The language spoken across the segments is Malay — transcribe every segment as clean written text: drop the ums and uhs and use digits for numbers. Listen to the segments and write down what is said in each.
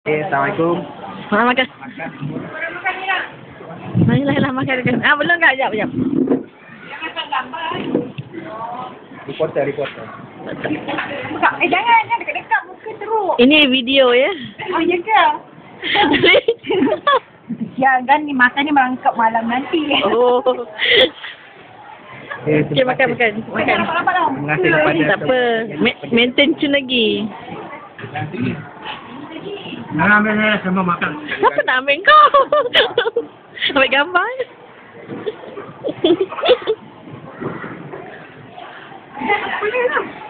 Okay, Assalamualaikum. Makan. Marilah makan. Belum kak? Sekejap. Reporter. Jangan dekat-dekat muka teruk. Ini video ya. Oh, ya ke? Jangan ni makan ni merangkap malam nanti. Oh. Okay, Okey, makan. Terima kasih kepada Tak apa. Maintain tune lagi. Ambil sama makan. Siapa nak ambil kau? Ambil gambar.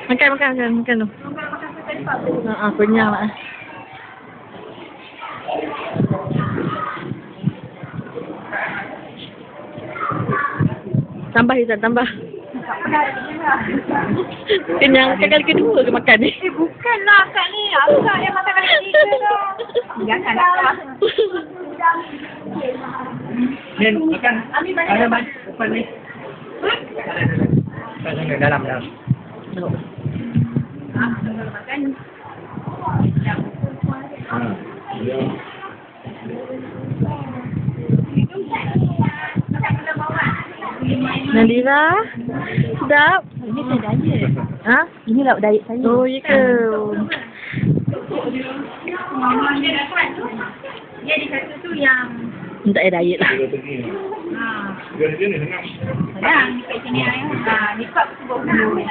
Makan tu. Kenyang lah. Tambah. Kenyang kali kedua ke makan ni? Bukanlah Kak ni. Akak yang makan kali ketiga dah. Janganlah. Nen, makan. Ada banyak depan ni. Dalam. Nadira, sedap. Ini saya diet. Ha? Ini lah diet saya. Oh, ya ke? Dia di satu tu yang Tak payah diet lah. sedang ni kat sini ayah. Ni kak tu buat dulu.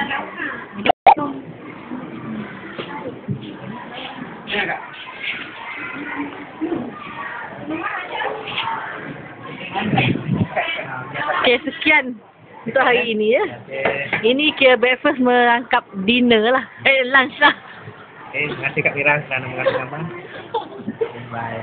Okay, sekian untuk hari ini ya. Ini kira breakfast merangkap dinner lah. Lunch lah. Terima kasih Kak Mira kerana mengasih gambar. Bye.